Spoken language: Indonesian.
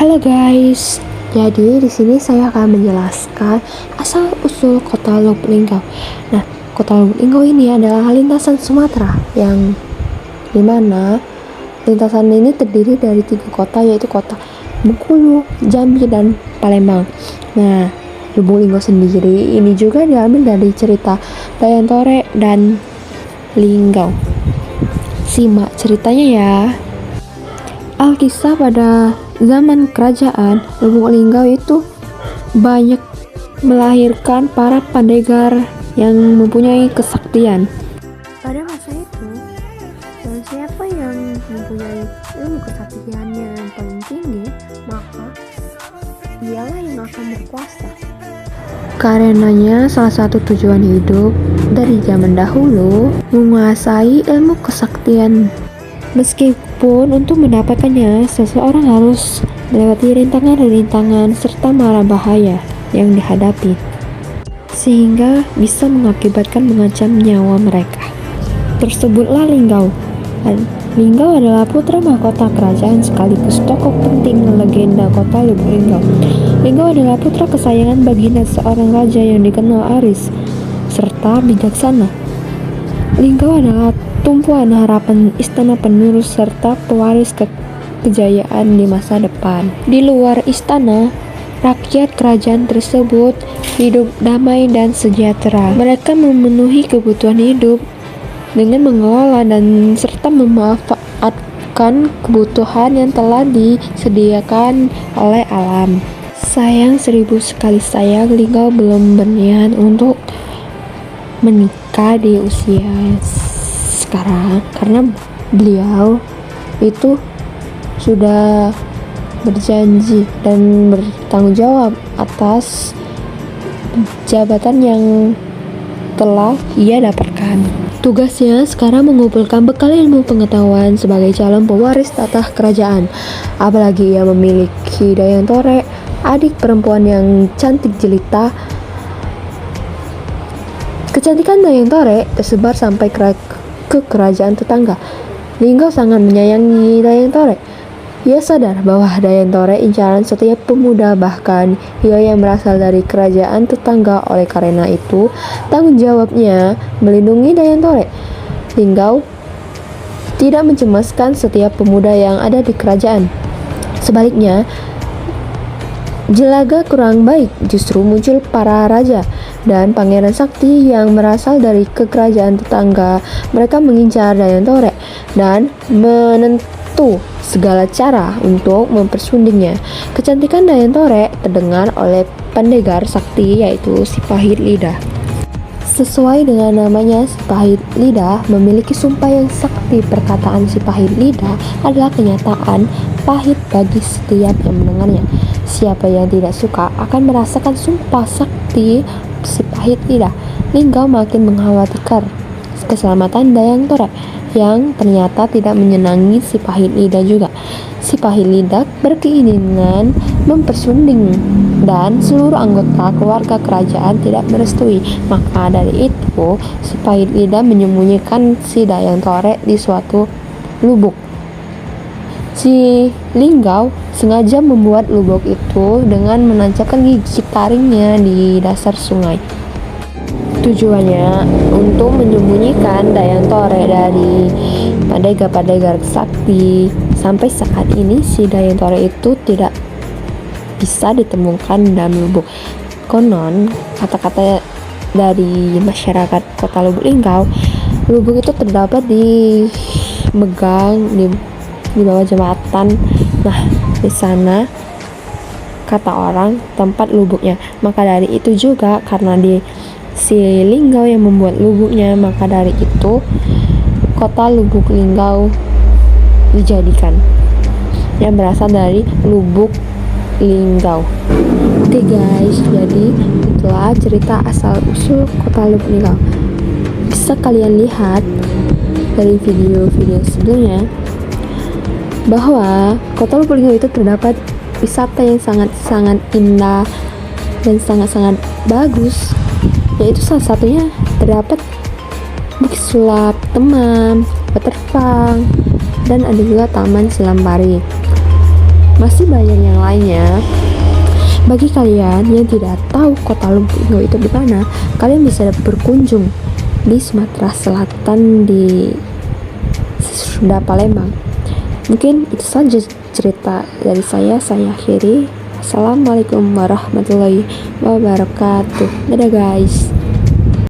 Halo guys, jadi di sini saya akan menjelaskan asal usul kota Lubuk Linggau. Nah, kota Lubuk Linggau ini adalah lintasan Sumatera yang dimana lintasan ini terdiri dari 3 kota, yaitu kota Bengkulu, Jambi, dan Palembang. Nah, Lubuk Linggau sendiri ini juga diambil dari cerita Dayang-Tore dan Linggau. Simak ceritanya ya. Alkisah pada zaman kerajaan Lubuk Linggau itu banyak melahirkan para pendekar yang mempunyai kesaktian. Pada masa itu, siapa yang mempunyai ilmu kesaktian yang paling tinggi, maka dialah yang akan berkuasa. Karenanya salah satu tujuan hidup dari zaman dahulu menguasai ilmu kesaktian. Meskipun untuk mendapatkannya, seseorang harus melewati rintangan-rintangan serta mara bahaya yang dihadapi, sehingga bisa mengakibatkan mengancam nyawa mereka. Tersebutlah Linggau. Linggau adalah putra mahkota kerajaan sekaligus tokoh penting legenda kota Lubuk Linggau. Linggau adalah putra kesayangan baginda seorang raja yang dikenal aris serta bijaksana. Linggau adalah tumpuan harapan istana penerus serta pewaris kejayaan di masa depan. Di luar istana, rakyat kerajaan tersebut hidup damai dan sejahtera. Mereka memenuhi kebutuhan hidup dengan mengelola dan serta memanfaatkan kebutuhan yang telah disediakan oleh alam. Sayang 1000 sekali sayang, Linggau belum berniat untuk menikah di usia sekarang karena beliau itu sudah berjanji dan bertanggung jawab atas jabatan yang telah ia dapatkan. Tugasnya sekarang mengumpulkan bekal ilmu pengetahuan sebagai calon pewaris tahta kerajaan. Apalagi ia memiliki Dayang-Tore, adik perempuan yang cantik jelita. Kecantikan Dayang-Tore tersebar sampai ke kerajaan tetangga. Linggau sangat menyayangi Dayang-Tore. Ia sadar bahwa Dayang-Tore incaran setiap pemuda, bahkan ia yang berasal dari kerajaan tetangga. Oleh karena itu, tanggung jawabnya melindungi Dayang-Tore. Linggau tidak mencemaskan setiap pemuda yang ada di kerajaan. Sebaliknya, jelaga kurang baik justru muncul para raja dan pangeran sakti yang berasal dari kerajaan tetangga. Mereka mengincar Dayang-Tore dan menentu segala cara untuk mempersundingnya. Kecantikan Dayang-Tore terdengar oleh pendekar sakti, yaitu si Pahit Lidah. Sesuai dengan namanya, si Pahit Lidah memiliki sumpah yang sakti. Perkataan si Pahit Lidah adalah kenyataan pahit bagi setiap yang mendengarnya. Siapa yang tidak suka akan merasakan sumpah sakti si Pahit Lidah. Linggau makin mengkhawatirkan keselamatan Dayang-Tore yang ternyata tidak menyenangi si Pahit Lidah juga. Si Pahit Lidah berkeinginan mempersunding dan seluruh anggota keluarga kerajaan tidak merestui. Maka dari itu, si Pahit Lidah menyembunyikan si Dayang-Tore di suatu lubuk. Si Linggau sengaja membuat lubuk itu dengan menancapkan gigi taringnya di dasar sungai. Tujuannya untuk menyembunyikan Dayang-Tore dari pendekar-pendekar sakti. Sampai saat ini si Dayang-Tore itu tidak bisa ditemukan dalam lubuk. Konon kata-kata dari masyarakat kota Lubuk Linggau, lubuk itu terdapat di Megang, di bawah jembatan. Nah, di sana kata orang tempat lubuknya. Maka dari itu juga karena si Linggau yang membuat lubuknya, maka dari itu kota Lubuk Linggau dijadikan, yang berasal dari Lubuk Linggau. Oke guys, jadi itulah cerita asal usul kota Lubuk Linggau. Bisa kalian lihat dari video-video sebelumnya bahwa kota Lubuk Linggau itu terdapat wisata yang sangat-sangat indah dan sangat-sangat bagus, yaitu salah satunya terdapat Bukit Sulap, Temam, Waterpark, dan ada juga Taman Silambari. masih banyak yang lainnya. Bagi kalian yang tidak tahu kota Lubuk Linggau itu di mana, kalian bisa berkunjung di Sumatera Selatan di Sunda, Palembang. Mungkin itu saja cerita dari saya akhiri. Assalamualaikum warahmatullahi wabarakatuh. Dadah guys.